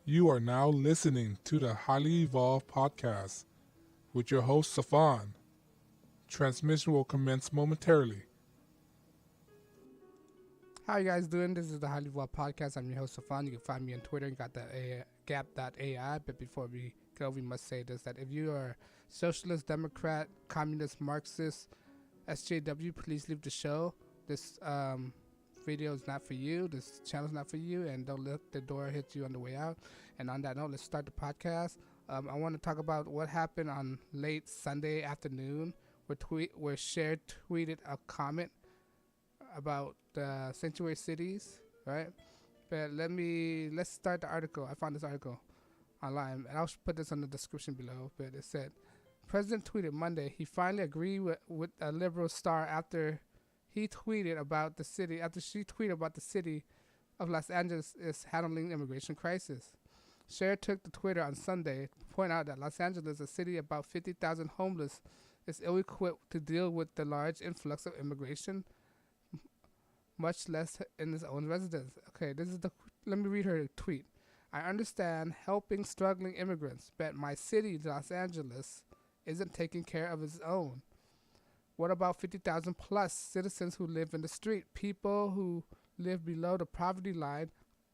You are now listening to the Highly Evolved Podcast with your host, Safan. Transmission will commence momentarily. How you guys doing? This is the Highly Evolved Podcast. I'm your host, Safan. You can find me on Twitter and got that gap.ai. But before we go, we must say this, that if you are socialist, Democrat, communist, Marxist, SJW, please leave the show. This video is not for you. This channel is not for you. And don't let the door hit you on the way out. And on that note, let's start the podcast. I want to talk about what happened on late Sunday afternoon where Cher tweeted a comment about the sanctuary cities, right? But let's start the article. I found this article online, and I'll put this in the description below. But it said, President tweeted Monday he finally agreed with a liberal star after she tweeted about the city of Los Angeles is handling immigration crisis. Cher took to Twitter on Sunday to point out that Los Angeles, a city of about 50,000 homeless, is ill-equipped to deal with the large influx of immigration, much less in its own residence. Okay, let me read her tweet. I understand helping struggling immigrants, but my city, Los Angeles, isn't taking care of its own. What about 50,000 plus citizens who live in the street, people who live below the poverty line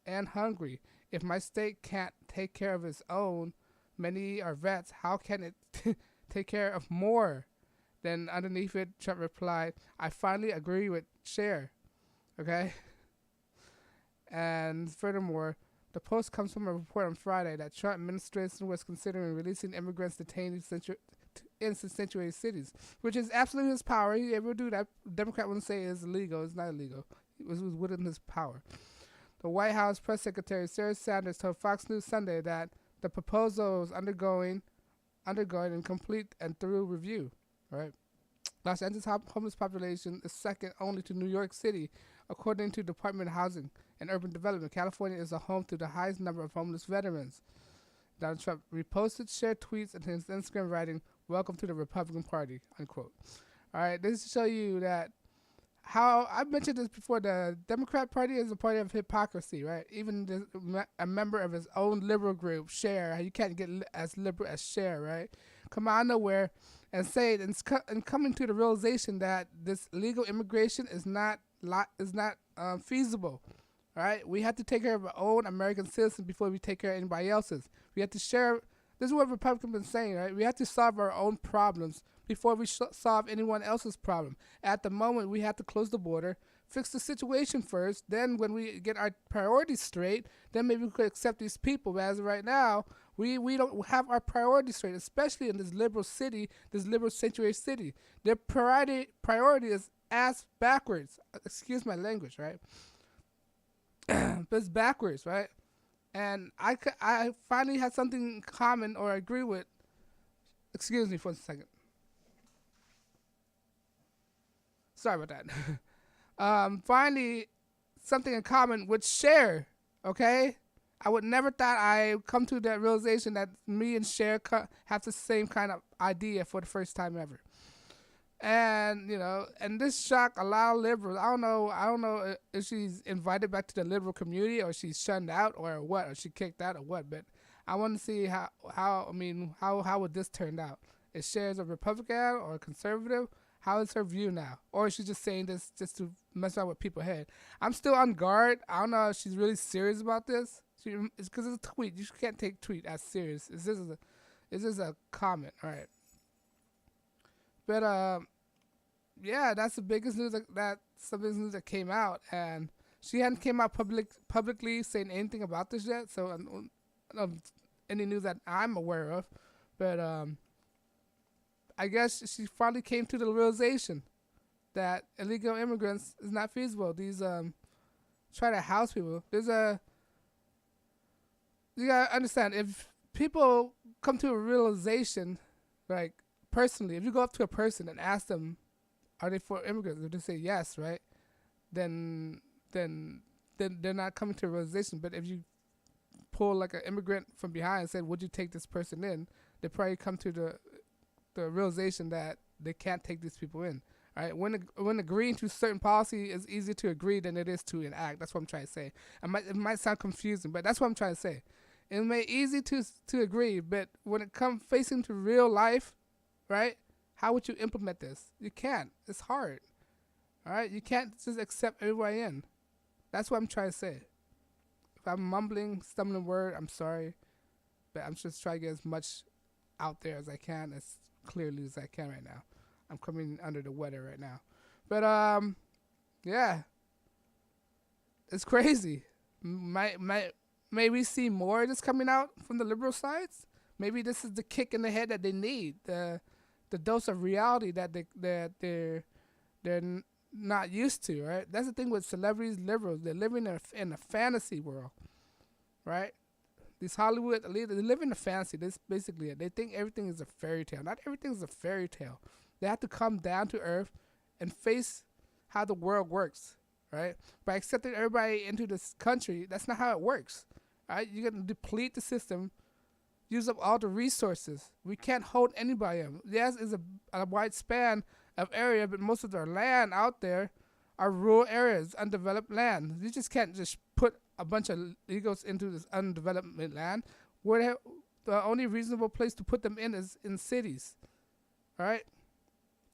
and hungry? If my state can't take care of its own, many are vets, how can it take care of more? Then underneath it, Trump replied, I finally agree with Cher. Okay? And furthermore, the post comes from a report on Friday that Trump administration was considering releasing immigrants detained in sanctuary cities, which is absolutely his power. He ever do that. Democrat wouldn't say it's illegal. It's not illegal. It was within his power. The White House press secretary Sarah Sanders told Fox News Sunday that the proposal is undergoing and complete and thorough review. Right? Los Angeles homeless population is second only to New York City, according to Department of Housing and Urban Development. California is a home to the highest number of homeless veterans. Donald Trump reposted shared tweets and his Instagram writing, "Welcome to the Republican Party," unquote. All right, this is to show you that how I mentioned this before. The Democrat Party is a party of hypocrisy, right? Even a member of his own liberal group, Cher, you can't get as liberal as Cher, right? Come out of nowhere and say it, and coming to the realization that this legal immigration is not feasible. All right, we have to take care of our own American citizens before we take care of anybody else's. We have to share. This is what Republicans have been saying, right? We have to solve our own problems before we solve anyone else's problem. At the moment, we have to close the border, fix the situation first. Then, when we get our priorities straight, then maybe we could accept these people. But as of right now, we don't have our priorities straight, especially in this liberal city, this liberal sanctuary city. Their priority is ass backwards. Excuse my language, right? But it's backwards, right? And I finally had something in common or agree with. Excuse me for a second. Sorry about that. Finally, something in common with Cher. Okay, I would never thought I come to that realization that me and Cher have the same kind of idea for the first time ever. And and this shocked a lot of liberals. I don't know if she's invited back to the liberal community or she's shunned out or what, or she kicked out or what. But I want to see how would this turn out? Is Cher a Republican or a conservative? How is her view now? Or is she just saying this just to mess around with people's head? I'm still on guard. I don't know if she's really serious about this. It's because it's a tweet. You can't take tweet as serious. This is a comment, all right? But yeah, that's the biggest news that's the biggest news that came out, and she hadn't came out publicly saying anything about this yet. So any news that I'm aware of, but I guess she finally came to the realization that illegal immigrants is not feasible. These try to house people. You gotta understand, if people come to a realization, like personally, if you go up to a person and ask them, are they for immigrants? If they say yes, right, then they're not coming to a realization. But if you pull like an immigrant from behind and say, would you take this person in, they probably come to the realization that they can't take these people in. All right, when agreeing to certain policy is easier to agree than it is to enact. That's what I'm trying to say. It might sound confusing, but that's what I'm trying to say. It may easy to agree, but when it comes facing to real life, right? How would you implement this? You can't. It's hard. All right, you can't just accept everybody in. That's what I'm trying to say. If I'm mumbling, stumbling word, I'm sorry, but I'm just trying to get as much out there as I can, as clearly as I can right now. I'm coming under the weather right now, but yeah, it's crazy. May we see more of this coming out from the liberal sides? Maybe this is the kick in the head that they need, the dose of reality that they're not used to, right? That's the thing with celebrities, liberals. They're living in a fantasy world, right? These Hollywood elites, they live in a fantasy. That's basically it. They think everything is a fairy tale. Not everything is a fairy tale. They have to come down to earth and face how the world works, right? By accepting everybody into this country, that's not how it works, right? You're going to deplete the system, use up all the resources. We can't hold anybody in. Yes, it's a wide span of area, but most of their land out there are rural areas, undeveloped land. You just can't just put a bunch of illegals into this undeveloped land. The only reasonable place to put them in is in cities, right?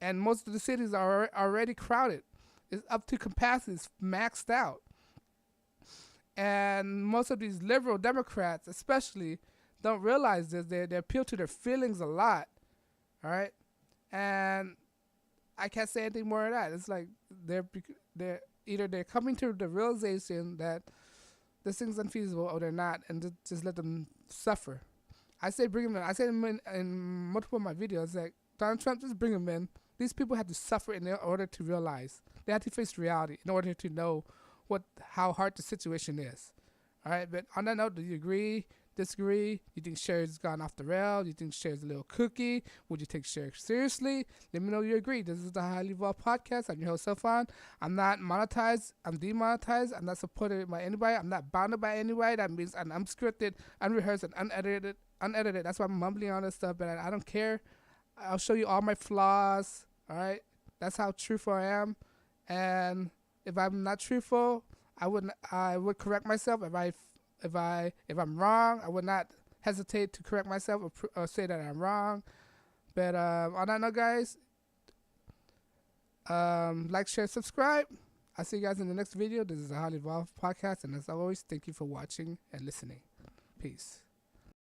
And most of the cities are already crowded. It's up to capacity. It's maxed out. And most of these liberal Democrats, especially, don't realize this. They appeal to their feelings a lot, all right? And I can't say anything more of that. It's like they're coming to the realization that this thing's unfeasible, or they're not, and just let them suffer. I say bring them in. I say them in multiple of my videos. Like, Donald Trump, just bring them in. These people have to suffer in order to realize. They have to face reality in order to know how hard the situation is. All right, but on that note, do you agree? Disagree? You think Cher's gone off the rail? You think Cher's a little cookie? Would you take Cher seriously? Let me know you agree. This is the Highly Evolved Podcast. I'm your host, Safan. I'm not monetized. I'm demonetized. I'm not supported by anybody. I'm not bounded by anybody. That means I'm unscripted, unrehearsed, and unedited. That's why I'm mumbling on this stuff, but I don't care. I'll show you all my flaws. All right? That's how truthful I am. And if I'm not truthful, I would correct myself. If I'm wrong, I would not hesitate to correct myself or say that I'm wrong. But on that note, guys, like, share, subscribe. I'll see you guys in the next video. This is the Highly Evolved Podcast, and as always, thank you for watching and listening. Peace.